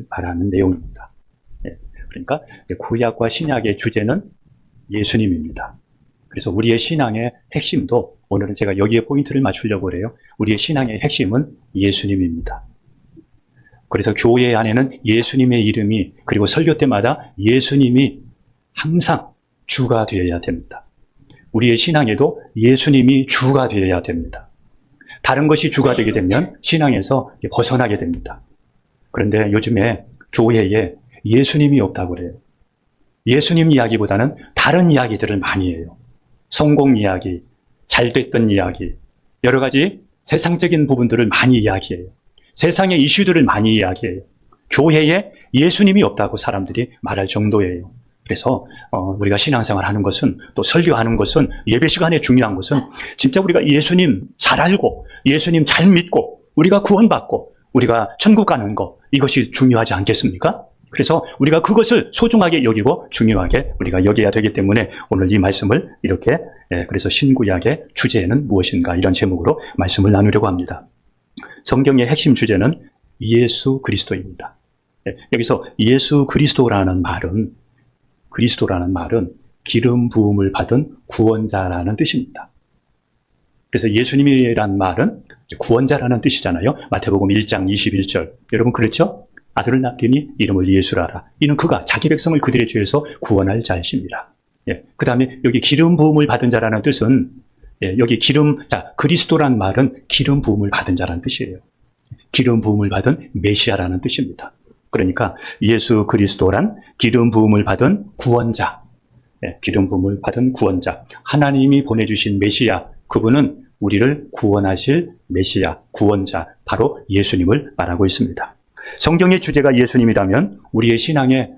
말하는 내용입니다. 그러니까 구약과 신약의 주제는 예수님입니다. 그래서 우리의 신앙의 핵심도 오늘은 제가 여기에 포인트를 맞추려고 해요. 우리의 신앙의 핵심은 예수님입니다. 그래서 교회 안에는 예수님의 이름이, 그리고 설교 때마다 예수님이 항상 주가 되어야 됩니다. 우리의 신앙에도 예수님이 주가 되어야 됩니다. 다른 것이 주가 되게 되면 신앙에서 벗어나게 됩니다. 그런데 요즘에 교회에 예수님이 없다고 그래요. 예수님 이야기보다는 다른 이야기들을 많이 해요. 성공 이야기, 잘됐던 이야기, 여러 가지 세상적인 부분들을 많이 이야기해요. 세상의 이슈들을 많이 이야기해요. 교회에 예수님이 없다고 사람들이 말할 정도예요. 그래서 우리가 신앙생활 하는 것은, 또 설교하는 것은, 예배 시간에 중요한 것은 진짜 우리가 예수님 잘 알고 예수님 잘 믿고 우리가 구원받고 우리가 천국 가는 것, 이것이 중요하지 않겠습니까? 그래서 우리가 그것을 소중하게 여기고 중요하게 우리가 여겨야 되기 때문에 오늘 이 말씀을 이렇게, 그래서 신구약의 주제는 무엇인가, 이런 제목으로 말씀을 나누려고 합니다. 성경의 핵심 주제는 예수 그리스도입니다. 여기서 예수 그리스도라는 말은 기름 부음을 받은 구원자라는 뜻입니다. 그래서 예수님이란 말은 구원자라는 뜻이잖아요. 마태복음 1장 21절. 여러분 그렇죠? 아들을 낳으니 이름을 예수라 하라. 이는 그가 자기 백성을 그들의 죄에서 구원할 자이십니다. 그 다음에 여기 기름 부음을 받은 자라는 뜻은, 여기 그리스도란 말은 기름 부음을 받은 자라는 뜻이에요. 기름 부음을 받은 메시아라는 뜻입니다. 그러니까 예수 그리스도란 기름 부음을 받은 구원자, 기름 부음을 받은 구원자, 하나님이 보내주신 메시아, 그분은 우리를 구원하실 메시아, 구원자, 바로 예수님을 말하고 있습니다. 성경의 주제가 예수님이라면 우리의 신앙의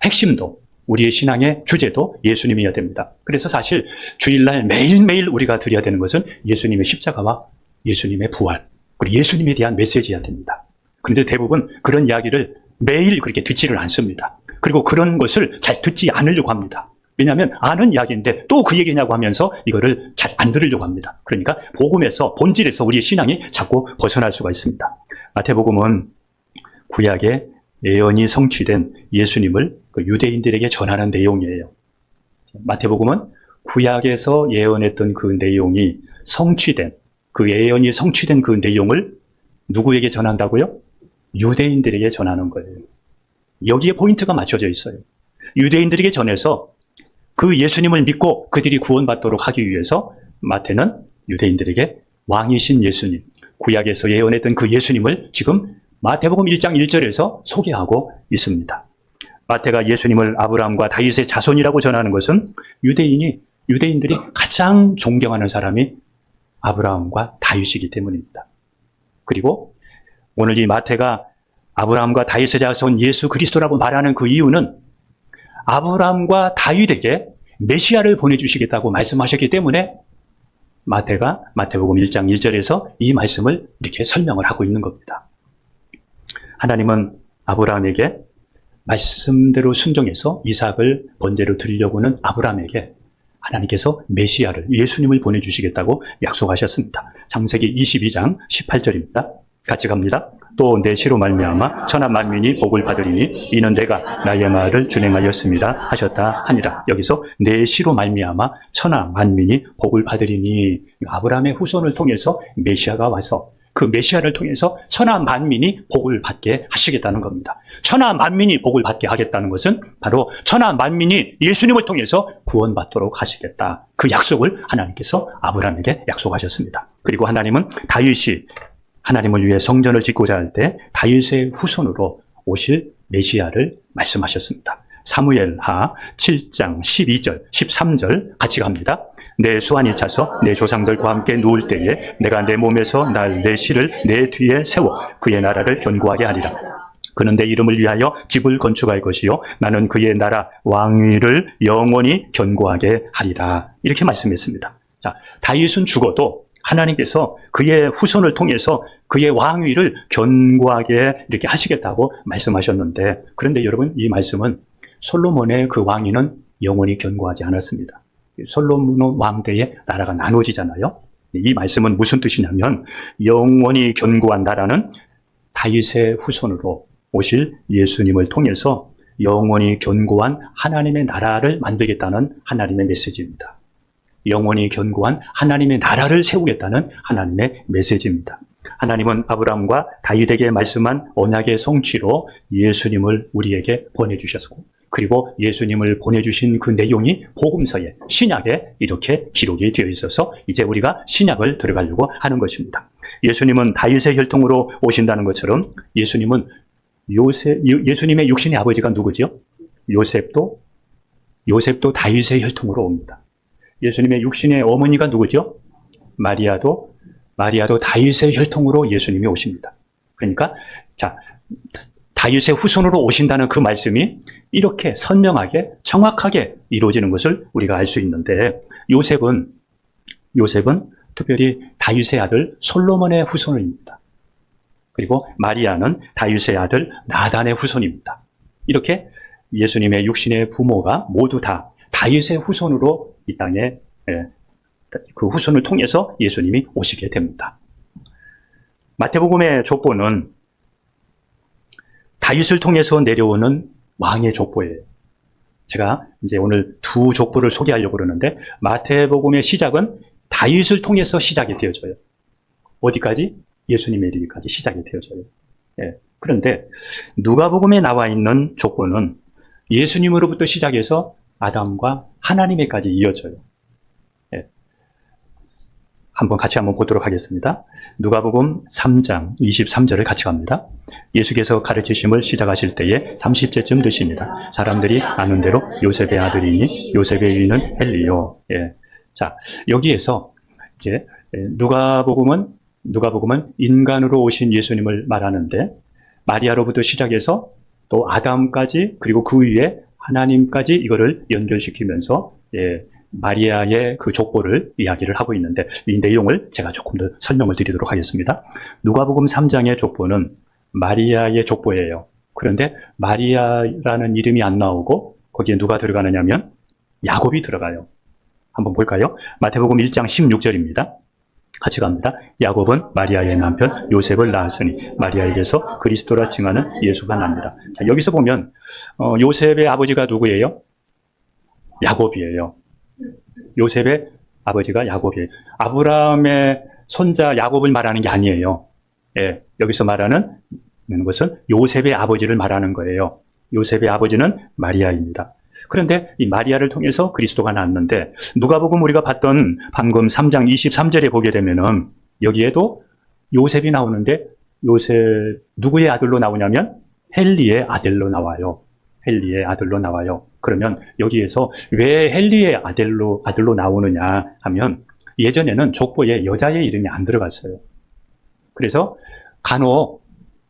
핵심도, 우리의 신앙의 주제도 예수님이어야 됩니다. 그래서 사실 주일날 매일매일 우리가 드려야 되는 것은 예수님의 십자가와 예수님의 부활, 그리고 예수님에 대한 메시지여야 됩니다. 그런데 대부분 그런 이야기를 매일 그렇게 듣지를 않습니다. 그리고 그런 것을 잘 듣지 않으려고 합니다. 왜냐하면 아는 이야기인데 또 그 얘기냐고 하면서 이거를 잘 안 들으려고 합니다. 그러니까 복음에서, 본질에서 우리의 신앙이 자꾸 벗어날 수가 있습니다. 마태복음은 구약의 예언이 성취된 예수님을 유대인들에게 전하는 내용이에요. 마태복음은 구약에서 예언했던 그 내용이 성취된, 그 예언이 성취된 그 내용을 누구에게 전한다고요? 유대인들에게 전하는 거예요. 여기에 포인트가 맞춰져 있어요. 유대인들에게 전해서 그 예수님을 믿고 그들이 구원받도록 하기 위해서 마태는 유대인들에게 왕이신 예수님, 구약에서 예언했던 그 예수님을 지금 마태복음 1장 1절에서 소개하고 있습니다. 마태가 예수님을 아브라함과 다윗의 자손이라고 전하는 것은 유대인들이 가장 존경하는 사람이 아브라함과 다윗이기 때문입니다. 그리고 오늘 이 마태가 아브라함과 다윗의 자손 예수 그리스도라고 말하는 그 이유는 아브라함과 다윗에게 메시아를 보내주시겠다고 말씀하셨기 때문에 마태가 마태복음 1장 1절에서 이 말씀을 이렇게 설명을 하고 있는 겁니다. 하나님은 아브라함에게 말씀대로 순종해서 이삭을 번제로 드리려고 하는 아브라함에게 하나님께서 메시아를, 예수님을 보내주시겠다고 약속하셨습니다. 창세기 22장 18절입니다. 같이 갑니다. 또 내 시로 말미암아 천하 만민이 복을 받으리니 이는 내가 나의 말을 준행하였습니다 하셨다 하니라. 여기서 내 시로 말미암아 천하 만민이 복을 받으리니, 아브라함의 후손을 통해서 메시아가 와서 그 메시아를 통해서 천하 만민이 복을 받게 하시겠다는 겁니다. 천하 만민이 복을 받게 하겠다는 것은 바로 천하 만민이 예수님을 통해서 구원받도록 하시겠다. 그 약속을 하나님께서 아브라함에게 약속하셨습니다. 그리고 하나님은 다윗이 하나님을 위해 성전을 짓고자 할 때 다윗의 후손으로 오실 메시아를 말씀하셨습니다. 사무엘하 7장 12절, 13절 같이 갑니다. 내 수완이 차서 내 조상들과 함께 누울 때에 내가 내 몸에서 내 씨를 내 뒤에 세워 그의 나라를 견고하게 하리라. 그는 내 이름을 위하여 집을 건축할 것이요 나는 그의 나라 왕위를 영원히 견고하게 하리라. 이렇게 말씀했습니다. 자, 다윗은 죽어도 하나님께서 그의 후손을 통해서 그의 왕위를 견고하게 이렇게 하시겠다고 말씀하셨는데, 그런데 여러분, 이 말씀은 솔로몬의 그 왕위는 영원히 견고하지 않았습니다. 솔로몬 왕 때에 나라가 나눠지잖아요. 이 말씀은 무슨 뜻이냐면 영원히 견고한 나라는 다윗의 후손으로 오실 예수님을 통해서 영원히 견고한 하나님의 나라를 만들겠다는 하나님의 메시지입니다. 영원히 견고한 하나님의 나라를 세우겠다는 하나님의 메시지입니다. 하나님은 아브라함과 다윗에게 말씀한 언약의 성취로 예수님을 우리에게 보내주셨고, 그리고 예수님을 보내주신 그 내용이 복음서에, 신약에 이렇게 기록이 되어 있어서 이제 우리가 신약을 들어가려고 하는 것입니다. 예수님은 다윗의 혈통으로 오신다는 것처럼 예수님은 예수님의 육신의 아버지가 누구죠? 요셉도 다윗의 혈통으로 옵니다. 예수님의 육신의 어머니가 누구죠? 마리아도 다윗의 혈통으로 예수님이 오십니다. 그러니까 다윗의 후손으로 오신다는 그 말씀이 이렇게 선명하게 정확하게 이루어지는 것을 우리가 알 수 있는데, 요셉은 특별히 다윗의 아들 솔로몬의 후손입니다. 그리고 마리아는 다윗의 아들 나단의 후손입니다. 이렇게 예수님의 육신의 부모가 모두 다 다윗의 후손으로 이 땅에, 그 후손을 통해서 예수님이 오시게 됩니다. 마태복음의 족보는 다윗을 통해서 내려오는 왕의 족보예요. 제가 이제 오늘 두 족보를 소개하려고 그러는데, 마태복음의 시작은 다윗을 통해서 시작이 되어져요. 어디까지? 예수님에 이르기까지 시작이 되어져요. 그런데 누가복음에 나와 있는 족보는 예수님으로부터 시작해서 아담과 하나님에까지 이어져요. 같이 한번 보도록 하겠습니다. 누가복음 3장 23절을 같이 갑니다. 예수께서 가르치심을 시작하실 때에 30제쯤 되십니다. 사람들이 아는 대로 요셉의 아들이니 요셉의 이름은 헬리요. 자, 여기에서 이제 누가복음은 인간으로 오신 예수님을 말하는데, 마리아로부터 시작해서 또 아담까지, 그리고 그 위에 하나님까지 이거를 연결시키면서 마리아의 그 족보를 이야기를 하고 있는데, 이 내용을 제가 조금 더 설명을 드리도록 하겠습니다. 누가복음 3장의 족보는 마리아의 족보예요. 그런데 마리아라는 이름이 안 나오고 거기에 누가 들어가느냐면 야곱이 들어가요. 한번 볼까요? 마태복음 1장 16절입니다. 같이 갑니다. 야곱은 마리아의 남편 요셉을 낳았으니 마리아에게서 그리스도라 칭하는 예수가 납니다. 자, 여기서 보면 요셉의 아버지가 누구예요? 야곱이에요. 요셉의 아버지가 야곱이에요. 아브라함의 손자 야곱을 말하는 게 아니에요. 여기서 말하는 것은 요셉의 아버지를 말하는 거예요. 요셉의 아버지는 마리아입니다. 그런데 이 마리아를 통해서 그리스도가 낳았는데, 누가복음 우리가 봤던 방금 3장 23절에 보게 되면은 여기에도 요셉이 나오는데, 요셉 누구의 아들로 나오냐면 헬리의 아들로 나와요. 헬리의 아들로 나와요. 그러면 여기에서 왜 헬리의 아들로 나오느냐 하면, 예전에는 족보에 여자의 이름이 안 들어갔어요. 그래서 간혹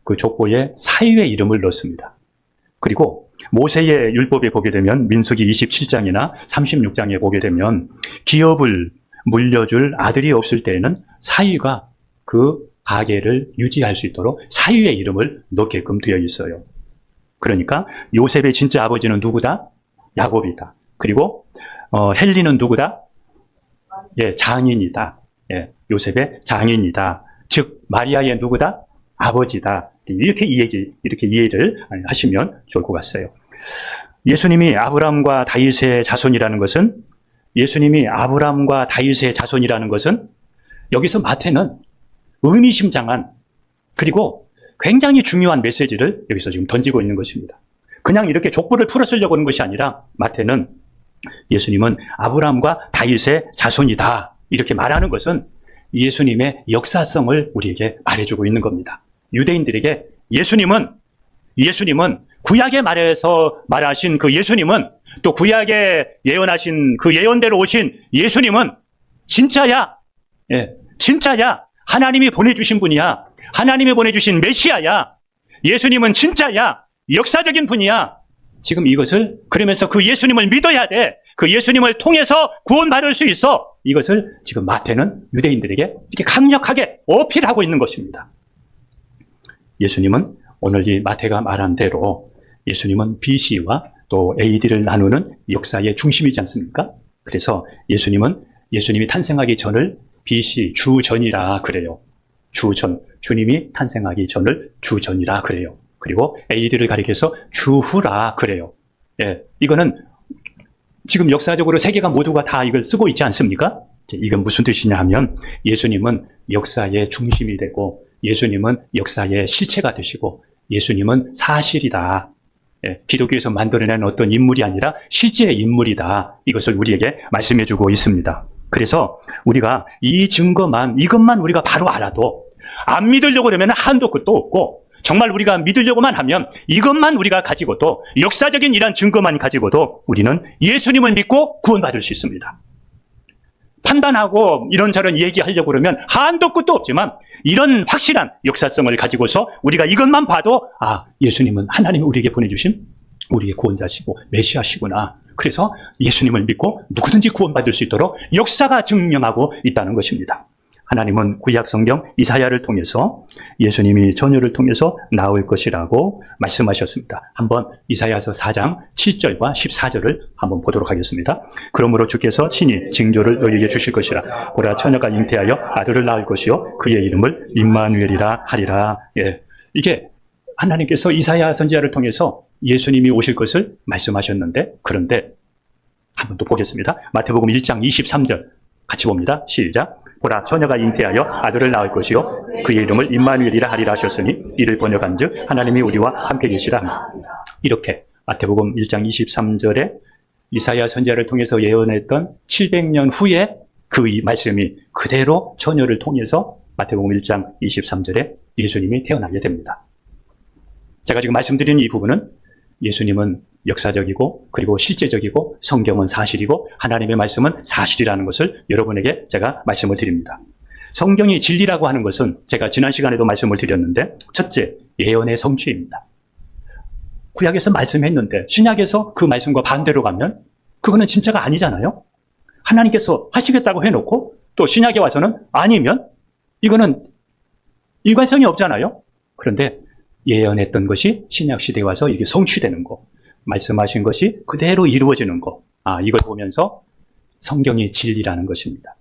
그 족보에 사위의 이름을 넣습니다. 그리고 모세의 율법에 보게 되면 민수기 27장이나 36장에 보게 되면 기업을 물려줄 아들이 없을 때에는 사위가 그 가계를 유지할 수 있도록 사위의 이름을 넣게끔 되어 있어요. 그러니까 요셉의 진짜 아버지는 누구다? 야곱이다. 그리고 헬리는 누구다? 장인이다. 요셉의 장인이다. 즉 마리아의 누구다? 아버지다. 이렇게 이해를 하시면 좋을 것 같아요. 예수님이 아브라함과 다윗의 자손이라는 것은 여기서 마태는 의미심장한, 그리고 굉장히 중요한 메시지를 여기서 지금 던지고 있는 것입니다. 그냥 이렇게 족보를 풀어쓰려고 하는 것이 아니라, 마태는 예수님은 아브라함과 다윗의 자손이다 이렇게 말하는 것은 예수님의 역사성을 우리에게 말해주고 있는 겁니다. 유대인들에게 예수님은 구약에 말하신 그 예수님은, 또 구약에 예언하신 그 예언대로 오신 예수님은 진짜야. 진짜야. 하나님이 보내주신 분이야. 하나님이 보내주신 메시아야. 예수님은 진짜야. 역사적인 분이야. 지금 이것을, 그러면서 그 예수님을 믿어야 돼. 그 예수님을 통해서 구원받을 수 있어. 이것을 지금 마태는 유대인들에게 이렇게 강력하게 어필하고 있는 것입니다. 예수님은 오늘 이 마태가 말한 대로 예수님은 BC와 또 AD를 나누는 역사의 중심이지 않습니까? 그래서 예수님이 탄생하기 전을 BC 주전이라 그래요. 주님이 탄생하기 전을 주전이라 그래요. 그리고 AD를 가리켜서 주후라 그래요. 예, 이거는 지금 역사적으로 세계가 모두가 다 이걸 쓰고 있지 않습니까? 이건 무슨 뜻이냐 하면 예수님은 역사의 중심이 되고 예수님은 역사의 실체가 되시고 예수님은 사실이다. 예, 기독교에서 만들어낸 어떤 인물이 아니라 실제의 인물이다. 이것을 우리에게 말씀해주고 있습니다. 그래서 우리가 이 증거만, 이것만 우리가 바로 알아도 안 믿으려고 그러면 한도 끝도 없고 정말 우리가 믿으려고만 하면 이것만 우리가 가지고도 역사적인 이런 증거만 가지고도 우리는 예수님을 믿고 구원받을 수 있습니다. 판단하고 이런저런 얘기하려고 그러면 한도 끝도 없지만 이런 확실한 역사성을 가지고서 우리가 이것만 봐도 예수님은 하나님이 우리에게 보내주신 우리의 구원자시고 메시아시구나. 그래서 예수님을 믿고 누구든지 구원받을 수 있도록 역사가 증명하고 있다는 것입니다. 하나님은 구약 성경 이사야를 통해서 예수님이 처녀를 통해서 나올 것이라고 말씀하셨습니다. 한번 이사야서 4장 7절과 14절을 한번 보도록 하겠습니다. 그러므로 주께서 친히 징조를 너희에게 주실 것이라. 보라, 처녀가 잉태하여 아들을 낳을 것이요 그의 이름을 임마누엘이라 하리라. 예, 이게 하나님께서 이사야 선지자를 통해서 예수님이 오실 것을 말씀하셨는데, 그런데 한번 또 보겠습니다. 마태복음 1장 23절 같이 봅니다. 시작. 보라, 처녀가 잉태하여 아들을 낳을 것이요 그의 이름을 임마누엘이라 하리라 하셨으니 이를 번역한즉 하나님이 우리와 함께 계시라. 이렇게 마태복음 1장 23절에 이사야 선지자를 통해서 예언했던 700년 후에 그 말씀이 그대로 처녀를 통해서 마태복음 1장 23절에 예수님이 태어나게 됩니다. 제가 지금 말씀드리는 이 부분은 예수님은 역사적이고 그리고 실제적이고 성경은 사실이고 하나님의 말씀은 사실이라는 것을 여러분에게 제가 말씀을 드립니다. 성경이 진리라고 하는 것은 제가 지난 시간에도 말씀을 드렸는데, 첫째, 예언의 성취입니다. 구약에서 말씀했는데 신약에서 그 말씀과 반대로 가면 그거는 진짜가 아니잖아요. 하나님께서 하시겠다고 해놓고 또 신약에 와서는 아니면 이거는 일관성이 없잖아요. 그런데 예언했던 것이 신약 시대에 와서 이게 성취되는 거, 말씀하신 것이 그대로 이루어지는 거, 이걸 보면서 성경이 진리라는 것입니다.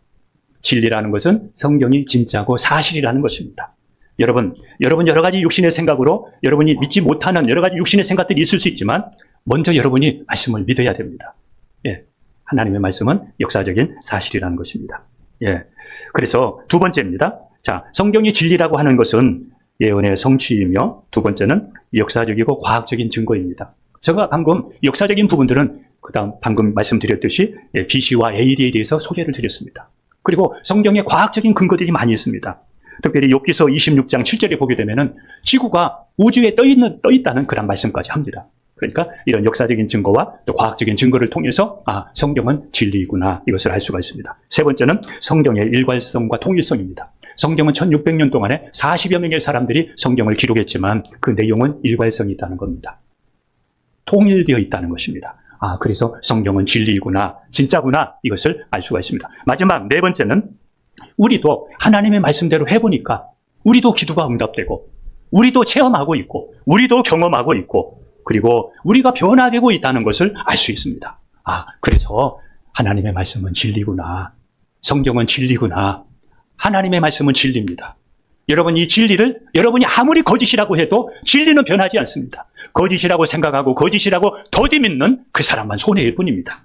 진리라는 것은 성경이 진짜고 사실이라는 것입니다. 여러분 여러 가지 육신의 생각으로 여러분이 믿지 못하는 여러 가지 육신의 생각들이 있을 수 있지만 먼저 여러분이 말씀을 믿어야 됩니다. 예, 하나님의 말씀은 역사적인 사실이라는 것입니다. 예, 그래서 두 번째입니다. 자, 성경이 진리라고 하는 것은 예언의 성취이며 두 번째는 역사적이고 과학적인 증거입니다. 제가 방금 역사적인 부분들은 방금 말씀드렸듯이 BC와 AD에 대해서 소개를 드렸습니다. 그리고 성경에 과학적인 근거들이 많이 있습니다. 특별히 욥기서 26장 7절에 보게 되면은 지구가 우주에 떠 있다는 그런 말씀까지 합니다. 그러니까 이런 역사적인 증거와 또 과학적인 증거를 통해서 성경은 진리이구나, 이것을 알 수가 있습니다. 세 번째는 성경의 일관성과 통일성입니다. 성경은 1600년 동안에 40여 명의 사람들이 성경을 기록했지만 그 내용은 일관성이 있다는 겁니다. 통일되어 있다는 것입니다. 그래서 성경은 진리이구나, 진짜구나, 이것을 알 수가 있습니다. 마지막 네 번째는 우리도 하나님의 말씀대로 해보니까 우리도 기도가 응답되고 우리도 체험하고 있고 우리도 경험하고 있고 그리고 우리가 변화되고 있다는 것을 알 수 있습니다. 그래서 하나님의 말씀은 진리구나, 성경은 진리구나, 하나님의 말씀은 진리입니다. 여러분, 이 진리를 여러분이 아무리 거짓이라고 해도 진리는 변하지 않습니다. 거짓이라고 생각하고 거짓이라고 더디 믿는 그 사람만 손해일 뿐입니다.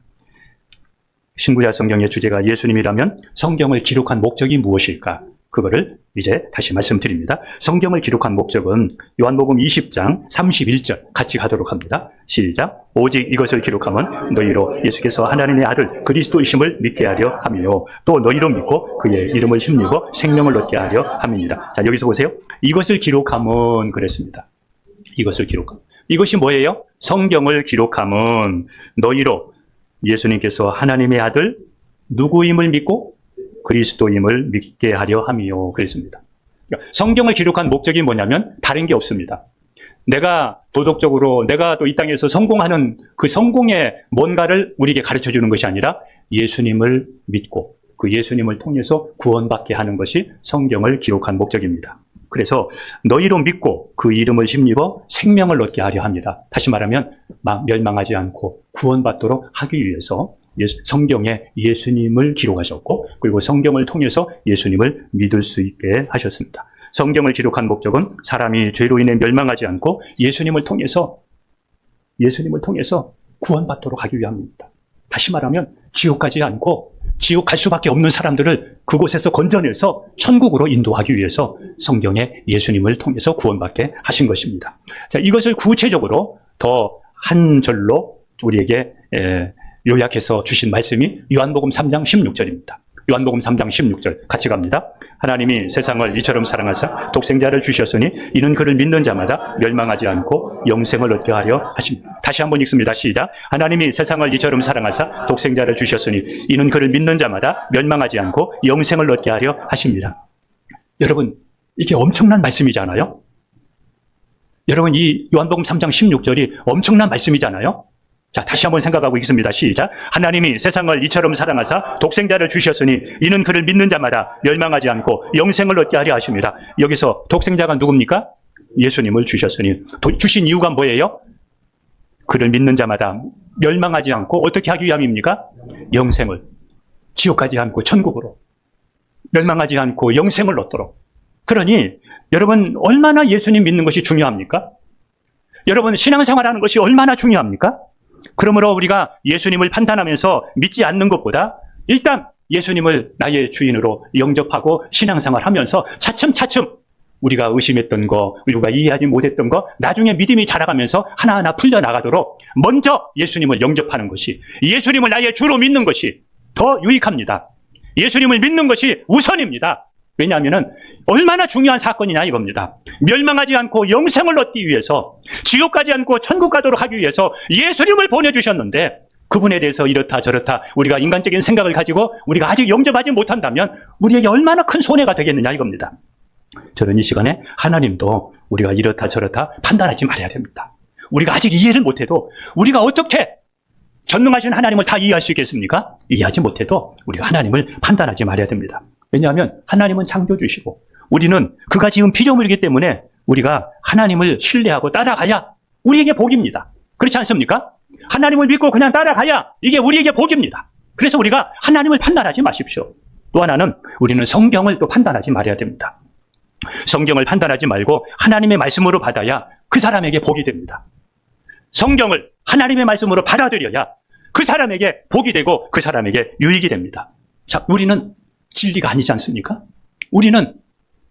신구약 성경의 주제가 예수님이라면 성경을 기록한 목적이 무엇일까? 그거를 이제 다시 말씀드립니다. 성경을 기록한 목적은 요한복음 20장 31절 같이 가도록 합니다. 시작. 오직 이것을 기록함은 너희로 예수께서 하나님의 아들 그리스도이심을 믿게 하려 함이요 또 너희로 믿고 그의 이름을 힘입어 생명을 얻게 하려 함이니라. 자, 여기서 보세요. 이것을 기록함은 그랬습니다. 이것을 기록함. 이것이 뭐예요? 성경을 기록함은 너희로 예수님께서 하나님의 아들 누구임을 믿고 그리스도임을 믿게 하려 함이요, 그랬습니다. 그러니까 성경을 기록한 목적이 뭐냐면 다른 게 없습니다. 내가 도덕적으로 내가 또 이 땅에서 성공하는 그 성공의 뭔가를 우리에게 가르쳐주는 것이 아니라 예수님을 믿고 그 예수님을 통해서 구원받게 하는 것이 성경을 기록한 목적입니다. 그래서 너희로 믿고 그 이름을 힘입어 생명을 얻게 하려 합니다. 다시 말하면 멸망하지 않고 구원받도록 하기 위해서 성경에 예수님을 기록하셨고 그리고 성경을 통해서 예수님을 믿을 수 있게 하셨습니다. 성경을 기록한 목적은 사람이 죄로 인해 멸망하지 않고 예수님을 통해서 구원받도록 하기 위함입니다. 다시 말하면 지옥 가지 않고 지옥 갈 수밖에 없는 사람들을 그곳에서 건져내서 천국으로 인도하기 위해서 성경에 예수님을 통해서 구원받게 하신 것입니다. 자, 이것을 구체적으로 더 한 절로 우리에게 요약해서 주신 말씀이 요한복음 3장 16절입니다. 요한복음 3장 16절 같이 갑니다. 하나님이 세상을 이처럼 사랑하사 독생자를 주셨으니 이는 그를 믿는 자마다 멸망하지 않고 영생을 얻게 하려 하십니다. 다시 한번 읽습니다. 시작. 하나님이 세상을 이처럼 사랑하사 독생자를 주셨으니 이는 그를 믿는 자마다 멸망하지 않고 영생을 얻게 하려 하십니다. 여러분, 이게 엄청난 말씀이잖아요. 여러분, 이 요한복음 3장 16절이 엄청난 말씀이잖아요. 자, 다시 한번 생각하고 있습니다. 시작. 하나님이 세상을 이처럼 사랑하사 독생자를 주셨으니 이는 그를 믿는 자마다 멸망하지 않고 영생을 얻게 하려 하십니다. 여기서 독생자가 누굽니까? 예수님을 주셨으니 주신 이유가 뭐예요? 그를 믿는 자마다 멸망하지 않고 어떻게 하기 위함입니까? 영생을, 지옥 가지 않고 천국으로, 멸망하지 않고 영생을 얻도록. 그러니 여러분, 얼마나 예수님 믿는 것이 중요합니까? 여러분, 신앙생활하는 것이 얼마나 중요합니까? 그러므로 우리가 예수님을 판단하면서 믿지 않는 것보다 일단 예수님을 나의 주인으로 영접하고 신앙생활하면서 차츰차츰 우리가 의심했던 거, 우리가 이해하지 못했던 거 나중에 믿음이 자라가면서 하나하나 풀려나가도록 먼저 예수님을 영접하는 것이, 예수님을 나의 주로 믿는 것이 더 유익합니다. 예수님을 믿는 것이 우선입니다. 왜냐하면 얼마나 중요한 사건이냐 이겁니다. 멸망하지 않고 영생을 얻기 위해서, 지옥 가지 않고 천국 가도록 하기 위해서 예수님을 보내주셨는데 그분에 대해서 이렇다 저렇다 우리가 인간적인 생각을 가지고 우리가 아직 영접하지 못한다면 우리에게 얼마나 큰 손해가 되겠느냐 이겁니다. 저는 이 시간에 하나님도 우리가 이렇다 저렇다 판단하지 말아야 됩니다. 우리가 아직 이해를 못해도, 우리가 어떻게 전능하신 하나님을 다 이해할 수 있겠습니까? 이해하지 못해도 우리가 하나님을 판단하지 말아야 됩니다. 왜냐하면 하나님은 창조주시고 우리는 그가 지은 피조물이기 때문에 우리가 하나님을 신뢰하고 따라가야 우리에게 복입니다. 그렇지 않습니까? 하나님을 믿고 그냥 따라가야 이게 우리에게 복입니다. 그래서 우리가 하나님을 판단하지 마십시오. 또 하나는 우리는 성경을 또 판단하지 말아야 됩니다. 성경을 판단하지 말고 하나님의 말씀으로 받아야 그 사람에게 복이 됩니다. 성경을 하나님의 말씀으로 받아들여야 그 사람에게 복이 되고 그 사람에게 유익이 됩니다. 자, 우리는 진리가 아니지 않습니까? 우리는,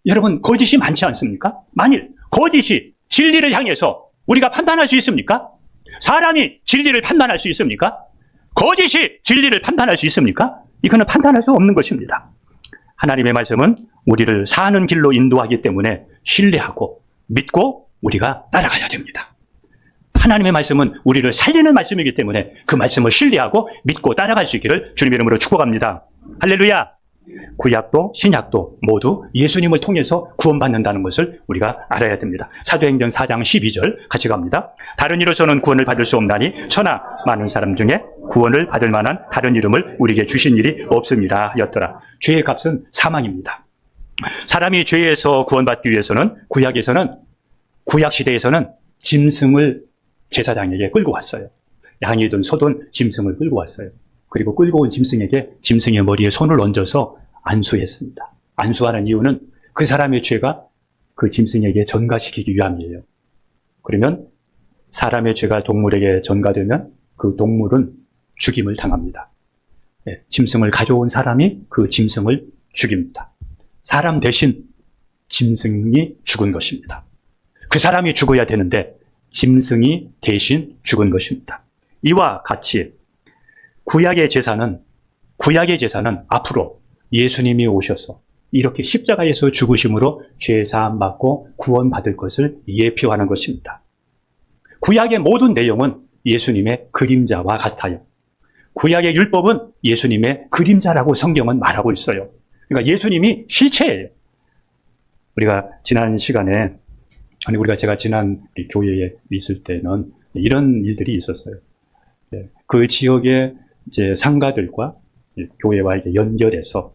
여러분, 거짓이 많지 않습니까? 만일 거짓이 진리를 향해서 우리가 판단할 수 있습니까? 사람이 진리를 판단할 수 있습니까? 거짓이 진리를 판단할 수 있습니까? 이거는 판단할 수 없는 것입니다. 하나님의 말씀은 우리를 사는 길로 인도하기 때문에 신뢰하고 믿고 우리가 따라가야 됩니다. 하나님의 말씀은 우리를 살리는 말씀이기 때문에 그 말씀을 신뢰하고 믿고 따라갈 수 있기를 주님의 이름으로 축복합니다. 할렐루야! 구약도 신약도 모두 예수님을 통해서 구원받는다는 것을 우리가 알아야 됩니다. 사도행전 4장 12절 같이 갑니다. 다른 이로서는 구원을 받을 수 없나니 천하 많은 사람 중에 구원을 받을 만한 다른 이름을 우리에게 주신 일이 없습니다 였더라. 죄의 값은 사망입니다. 사람이 죄에서 구원받기 위해서는 구약시대에서는 짐승을 제사장에게 끌고 왔어요. 양이든 소든 짐승을 끌고 왔어요. 그리고 끌고 온 짐승에게 짐승의 머리에 손을 얹어서 안수했습니다. 안수하는 이유는 그 사람의 죄가 그 짐승에게 전가시키기 위함이에요. 그러면 사람의 죄가 동물에게 전가되면 그 동물은 죽임을 당합니다. 짐승을 가져온 사람이 그 짐승을 죽입니다. 사람 대신 짐승이 죽은 것입니다. 그 사람이 죽어야 되는데 짐승이 대신 죽은 것입니다. 이와 같이 구약의 제사는 앞으로 예수님이 오셔서 이렇게 십자가에서 죽으심으로 죄 사함 받고 구원받을 것을 예표하는 것입니다. 구약의 모든 내용은 예수님의 그림자와 같아요. 구약의 율법은 예수님의 그림자라고 성경은 말하고 있어요. 그러니까 예수님이 실체예요. 우리가 지난 시간에, 제가 지난 교회에 있을 때는 이런 일들이 있었어요. 그 지역의 이제 상가들과 교회와 이렇게 연결해서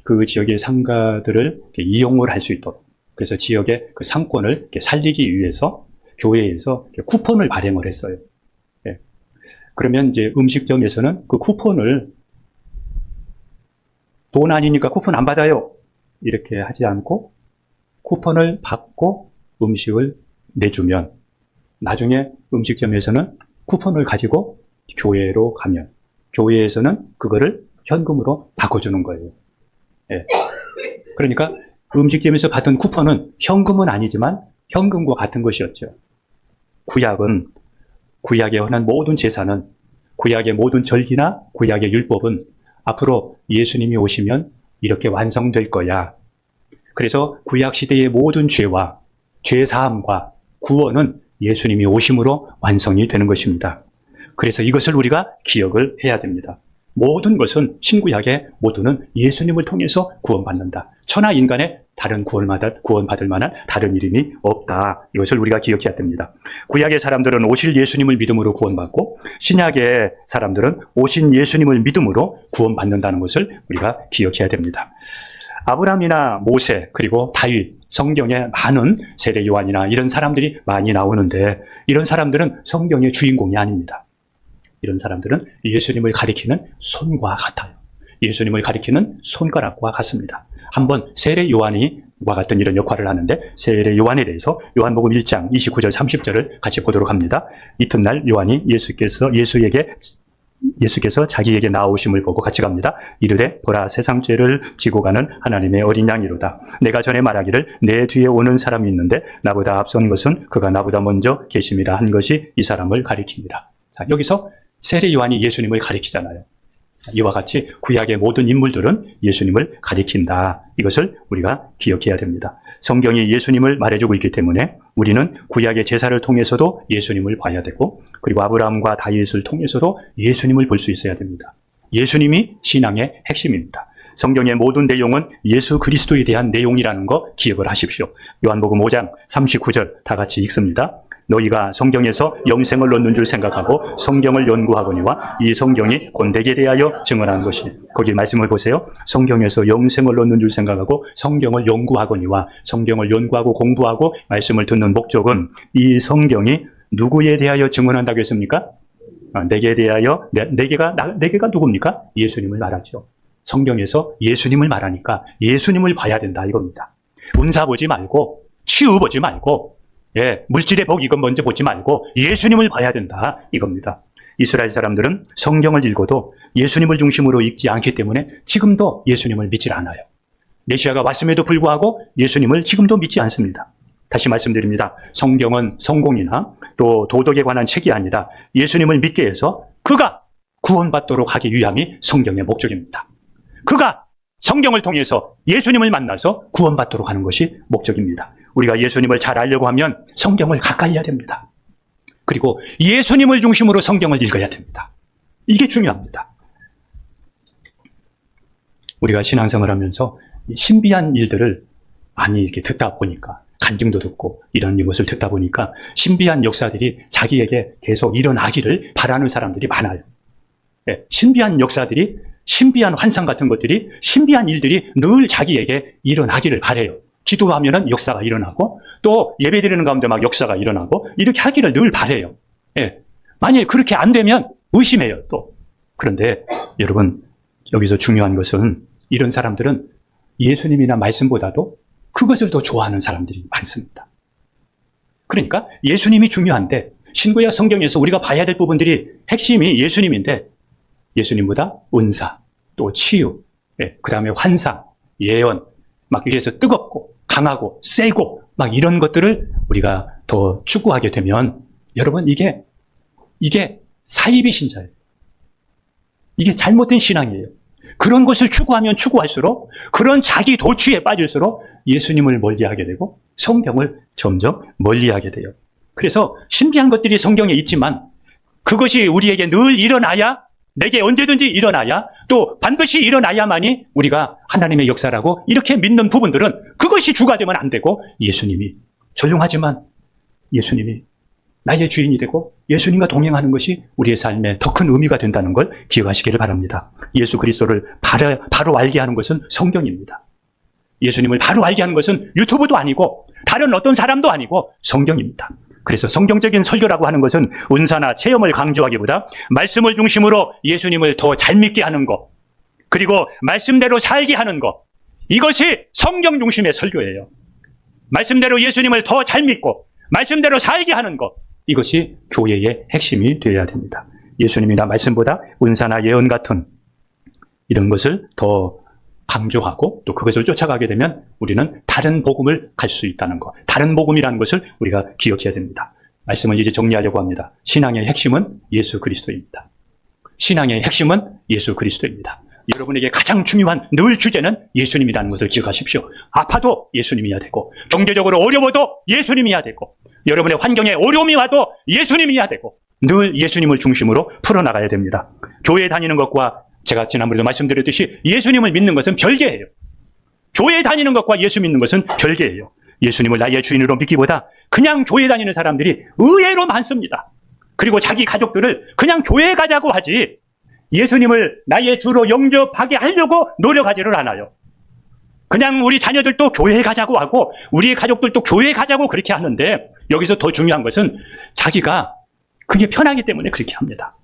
그 지역의 상가들을 이용을 할 수 있도록, 그래서 지역의 그 상권을 이렇게 살리기 위해서 교회에서 쿠폰을 발행을 했어요. 그러면 이제 음식점에서는 그 쿠폰을 돈 아니니까 쿠폰 안 받아요 이렇게 하지 않고 쿠폰을 받고 음식을 내주면 나중에 음식점에서는 쿠폰을 가지고 교회로 가면 교회에서는 그거를 현금으로 바꿔주는 거예요. 예. 그러니까 음식점에서 받은 쿠폰은 현금은 아니지만 현금과 같은 것이었죠. 구약은 구약에 관한 모든 제사는 구약의 모든 절기나 구약의 율법은 앞으로 예수님이 오시면 이렇게 완성될 거야. 그래서 구약 시대의 모든 죄와 죄 사함과 구원은 예수님이 오심으로 완성이 되는 것입니다. 그래서 이것을 우리가 기억을 해야 됩니다. 모든 것은 신구약의 모두는 예수님을 통해서 구원받는다. 천하 인간의 다른 구원받을 만한 다른 이름이 없다. 이것을 우리가 기억해야 됩니다. 구약의 사람들은 오실 예수님을 믿음으로 구원받고 신약의 사람들은 오신 예수님을 믿음으로 구원받는다는 것을 우리가 기억해야 됩니다. 아브라함이나 모세 그리고 다윗, 성경에 많은 세례 요한이나 이런 사람들이 많이 나오는데 이런 사람들은 성경의 주인공이 아닙니다. 이런 사람들은 예수님을 가리키는 손과 같아요. 예수님을 가리키는 손가락과 같습니다. 한번 세례 요한이와 같은 이런 역할을 하는데 세례 요한에 대해서 요한복음 1장 29절 30절을 같이 보도록 합니다. 이튿날 요한이 예수께서 자기에게 나오심을 보고 같이 갑니다. 이르되 보라 세상 죄를 지고 가는 하나님의 어린 양이로다. 내가 전에 말하기를 내 뒤에 오는 사람이 있는데 나보다 앞선 것은 그가 나보다 먼저 계심이라 한 것이 이 사람을 가리킵니다. 자, 여기서 세례 요한이 예수님을 가리키잖아요. 이와 같이 구약의 모든 인물들은 예수님을 가리킨다. 이것을 우리가 기억해야 됩니다. 성경이 예수님을 말해주고 있기 때문에 우리는 구약의 제사를 통해서도 예수님을 봐야 되고 그리고 아브라함과 다윗을 통해서도 예수님을 볼 수 있어야 됩니다. 예수님이 신앙의 핵심입니다. 성경의 모든 내용은 예수 그리스도에 대한 내용이라는 거 기억을 하십시오. 요한복음 5장 39절 다 같이 읽습니다. 너희가 성경에서 영생을 얻는 줄 생각하고 성경을 연구하거니와 이 성경이 곧 내게 대하여 증언한 것이니. 거기 말씀을 보세요. 성경에서 영생을 얻는 줄 생각하고 성경을 연구하거니와 성경을 연구하고 공부하고 말씀을 듣는 목적은 이 성경이 누구에 대하여 증언한다고 했습니까? 내게 대하여, 내게가 누굽니까? 예수님을 말하죠. 성경에서 예수님을 말하니까 예수님을 봐야 된다 이겁니다. 운사 보지 말고 치유 보지 말고 물질의 복 이건 먼저 보지 말고 예수님을 봐야 된다 이겁니다. 이스라엘 사람들은 성경을 읽어도 예수님을 중심으로 읽지 않기 때문에 지금도 예수님을 믿질 않아요. 메시아가 왔음에도 불구하고 예수님을 지금도 믿지 않습니다. 다시 말씀드립니다. 성경은 성공이나 또 도덕에 관한 책이 아니라 예수님을 믿게 해서 그가 구원받도록 하기 위함이 성경의 목적입니다. 그가 성경을 통해서 예수님을 만나서 구원받도록 하는 것이 목적입니다. 우리가 예수님을 잘 알려고 하면 성경을 가까이 해야 됩니다. 그리고 예수님을 중심으로 성경을 읽어야 됩니다. 이게 중요합니다. 우리가 신앙생활을 하면서 신비한 일들을 많이 이렇게 듣다 보니까 간증도 듣고 이런 것을 듣다 보니까 신비한 역사들이 자기에게 계속 일어나기를 바라는 사람들이 많아요. 신비한 역사들이 신비한 환상 같은 것들이 신비한 일들이 늘 자기에게 일어나기를 바라요. 기도하면은 역사가 일어나고 또 예배드리는 가운데 막 역사가 일어나고 이렇게 하기를 늘 바라요. 만약에 그렇게 안 되면 의심해요 또. 그런데 여러분 여기서 중요한 것은 이런 사람들은 예수님이나 말씀보다도 그것을 더 좋아하는 사람들이 많습니다. 그러니까 예수님이 중요한데 신구약 성경에서 우리가 봐야 될 부분들이 핵심이 예수님인데 예수님보다 은사, 또 치유, 그 다음에 환상, 예언 막 이래서 뜨겁고 강하고 세고 막 이런 것들을 우리가 더 추구하게 되면 여러분 이게 사이비 신자예요. 이게 잘못된 신앙이에요. 그런 것을 추구하면 추구할수록 그런 자기 도취에 빠질수록 예수님을 멀리하게 되고 성경을 점점 멀리하게 돼요. 그래서 신비한 것들이 성경에 있지만 그것이 우리에게 늘 일어나야 내게 언제든지 일어나야 또 반드시 일어나야만이 우리가 하나님의 역사라고 이렇게 믿는 부분들은 그것이 주가 되면 안 되고 예수님이 조용하지만 예수님이 나의 주인이 되고 예수님과 동행하는 것이 우리의 삶에 더 큰 의미가 된다는 걸 기억하시기를 바랍니다. 예수 그리스도를 바로 알게 하는 것은 성경입니다. 예수님을 바로 알게 하는 것은 유튜브도 아니고 다른 어떤 사람도 아니고 성경입니다. 그래서 성경적인 설교라고 하는 것은 은사나 체험을 강조하기보다 말씀을 중심으로 예수님을 더 잘 믿게 하는 것, 그리고 말씀대로 살게 하는 것, 이것이 성경 중심의 설교예요. 말씀대로 예수님을 더 잘 믿고 말씀대로 살게 하는 것, 이것이 교회의 핵심이 되어야 됩니다. 예수님이나 말씀보다 은사나 예언 같은 이런 것을 더 강조하고 또 그것을 쫓아가게 되면 우리는 다른 복음을 갈 수 있다는 것, 다른 복음이라는 것을 우리가 기억해야 됩니다. 말씀을 이제 정리하려고 합니다. 신앙의 핵심은 예수 그리스도입니다. 신앙의 핵심은 예수 그리스도입니다. 여러분에게 가장 중요한 늘 주제는 예수님이라는 것을 기억하십시오. 아파도 예수님이어야 되고, 경제적으로 어려워도 예수님이어야 되고, 여러분의 환경에 어려움이 와도 예수님이어야 되고, 늘 예수님을 중심으로 풀어나가야 됩니다. 교회에 다니는 것과 제가 지난번에도 말씀드렸듯이 예수님을 믿는 것은 별개예요. 교회에 다니는 것과 예수 믿는 것은 별개예요. 예수님을 나의 주인으로 믿기보다 그냥 교회 다니는 사람들이 의외로 많습니다. 그리고 자기 가족들을 그냥 교회에 가자고 하지 예수님을 나의 주로 영접하게 하려고 노력하지를 않아요. 그냥 우리 자녀들도 교회에 가자고 하고 우리 가족들도 교회에 가자고 그렇게 하는데, 여기서 더 중요한 것은 자기가 그게 편하기 때문에 그렇게 합니다.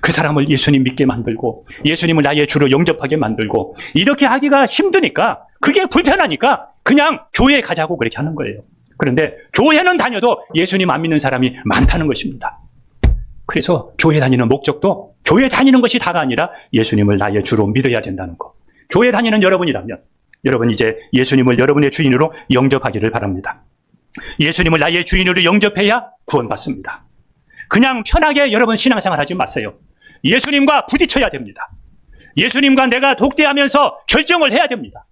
그 사람을 예수님 믿게 만들고 예수님을 나의 주로 영접하게 만들고 이렇게 하기가 힘드니까, 그게 불편하니까 그냥 교회에 가자고 그렇게 하는 거예요. 그런데 교회는 다녀도 예수님 안 믿는 사람이 많다는 것입니다. 그래서 교회 다니는 목적도 교회 다니는 것이 다가 아니라 예수님을 나의 주로 믿어야 된다는 것. 교회 다니는 여러분이라면 여러분 이제 예수님을 여러분의 주인으로 영접하기를 바랍니다. 예수님을 나의 주인으로 영접해야 구원받습니다. 그냥 편하게 여러분 신앙생활 하지 마세요. 예수님과 부딪혀야 됩니다. 예수님과 내가 독대하면서 결정을 해야 됩니다.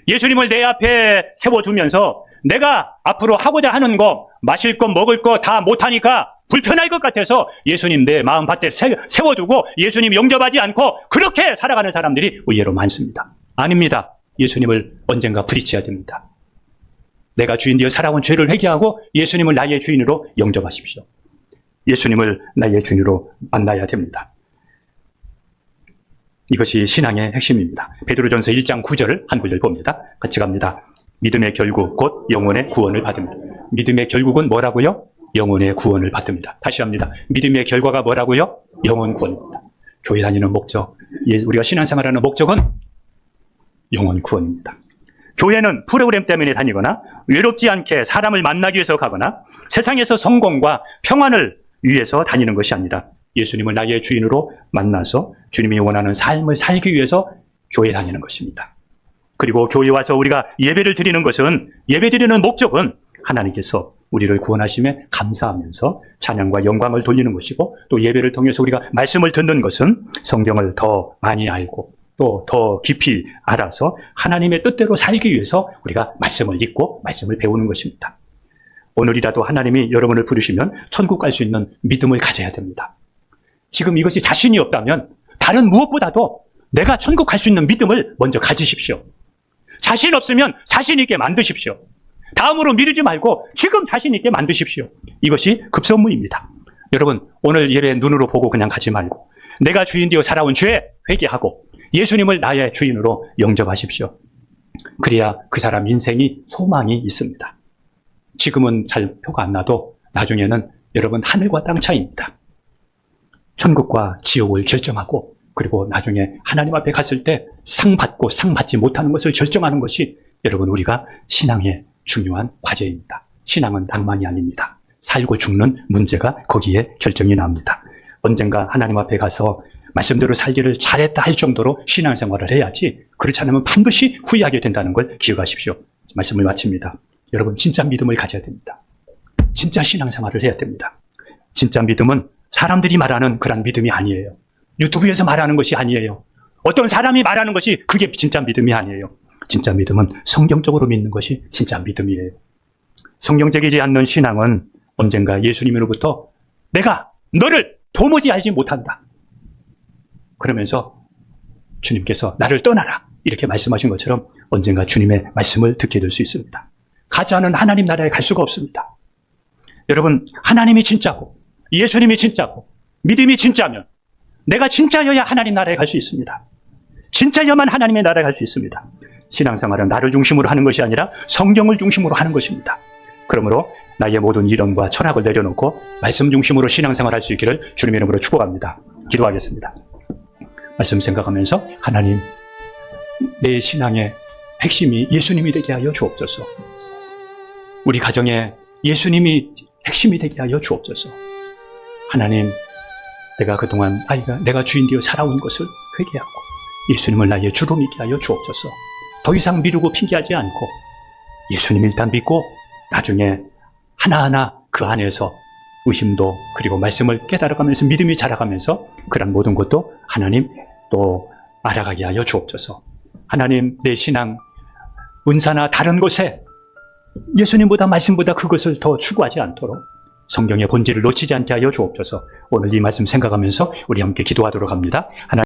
예수님을 내 앞에 세워두면서 내가 앞으로 하고자 하는 거, 마실 거, 먹을 거 다 못하니까 불편할 것 같아서 예수님 내 마음밭에 세워두고 예수님 영접하지 않고 그렇게 살아가는 사람들이 의외로 많습니다. 아닙니다. 예수님을 언젠가 부딪혀야 됩니다. 내가 주인 되어 살아온 죄를 회개하고 예수님을 나의 주인으로 영접하십시오. 예수님을 나의 주인으로 만나야 됩니다. 이것이 신앙의 핵심입니다. 베드로전서 1장 9절을 한 구절 봅니다. 같이 갑니다. 믿음의 결국 곧 영혼의 구원을 받습니다. 믿음의 결국은 뭐라고요? 영혼의 구원을 받습니다. 다시 합니다. 믿음의 결과가 뭐라고요? 영혼 구원입니다. 교회 다니는 목적, 우리가 신앙생활하는 목적은 영혼 구원입니다. 교회는 프로그램 때문에 다니거나 외롭지 않게 사람을 만나기 위해서 가거나 세상에서 성공과 평안을 위해서 다니는 것이 아니라 예수님을 나의 주인으로 만나서 주님이 원하는 삶을 살기 위해서 교회 다니는 것입니다. 그리고 교회 와서 우리가 예배를 드리는 것은, 예배 드리는 목적은 하나님께서 우리를 구원하심에 감사하면서 찬양과 영광을 돌리는 것이고, 또 예배를 통해서 우리가 말씀을 듣는 것은 성경을 더 많이 알고 또 더 깊이 알아서 하나님의 뜻대로 살기 위해서 우리가 말씀을 읽고 말씀을 배우는 것입니다. 오늘이라도 하나님이 여러분을 부르시면 천국 갈 수 있는 믿음을 가져야 됩니다. 지금 이것이 자신이 없다면 다른 무엇보다도 내가 천국 갈 수 있는 믿음을 먼저 가지십시오. 자신 없으면 자신 있게 만드십시오. 다음으로 미루지 말고 지금 자신 있게 만드십시오. 이것이 급선무입니다. 여러분, 오늘 예배 눈으로 보고 그냥 가지 말고 내가 주인 되어 살아온 죄 회개하고 예수님을 나의 주인으로 영접하십시오. 그래야 그 사람 인생이 소망이 있습니다. 지금은 잘 표가 안 나도 나중에는 여러분 하늘과 땅 차이입니다. 천국과 지옥을 결정하고 그리고 나중에 하나님 앞에 갔을 때 상 받고 상 받지 못하는 것을 결정하는 것이 여러분 우리가 신앙의 중요한 과제입니다. 신앙은 낭만이 아닙니다. 살고 죽는 문제가 거기에 결정이 납니다. 언젠가 하나님 앞에 가서 말씀대로 살기를 잘했다 할 정도로 신앙생활을 해야지, 그렇지 않으면 반드시 후회하게 된다는 걸 기억하십시오. 말씀을 마칩니다. 여러분 진짜 믿음을 가져야 됩니다. 진짜 신앙생활을 해야 됩니다. 진짜 믿음은 사람들이 말하는 그런 믿음이 아니에요. 유튜브에서 말하는 것이 아니에요. 어떤 사람이 말하는 것이 그게 진짜 믿음이 아니에요. 진짜 믿음은 성경적으로 믿는 것이 진짜 믿음이에요. 성경적이지 않는 신앙은 언젠가 예수님으로부터 내가 너를 도무지 알지 못한다, 그러면서 주님께서 나를 떠나라 이렇게 말씀하신 것처럼 언젠가 주님의 말씀을 듣게 될 수 있습니다. 가지 않은 하나님 나라에 갈 수가 없습니다. 여러분, 하나님이 진짜고 예수님이 진짜고 믿음이 진짜면 내가 진짜여야 하나님 나라에 갈 수 있습니다. 진짜여만 하나님의 나라에 갈 수 있습니다. 신앙생활은 나를 중심으로 하는 것이 아니라 성경을 중심으로 하는 것입니다. 그러므로 나의 모든 이론과 철학을 내려놓고 말씀 중심으로 신앙생활 할 수 있기를 주님의 이름으로 축복합니다. 기도하겠습니다. 말씀 생각하면서 하나님, 내 신앙의 핵심이 예수님이 되게 하여 주옵소서. 우리 가정에 예수님이 핵심이 되게 하여 주옵소서. 하나님, 내가 그동안 내가 주인 되어 살아온 것을 회개하고 예수님을 나의 주로 믿게 하여 주옵소서. 더 이상 미루고 핑계하지 않고 예수님 일단 믿고 나중에 하나하나 그 안에서 의심도 그리고 말씀을 깨달아가면서 믿음이 자라가면서 그런 모든 것도 하나님 또 알아가게 하여 주옵소서. 하나님, 내 신앙 은사나 다른 것에 예수님보다 말씀보다 그것을 더 추구하지 않도록 성경의 본질을 놓치지 않게 하여 주옵소서. 오늘 이 말씀 생각하면서 우리 함께 기도하도록 합니다. 하나님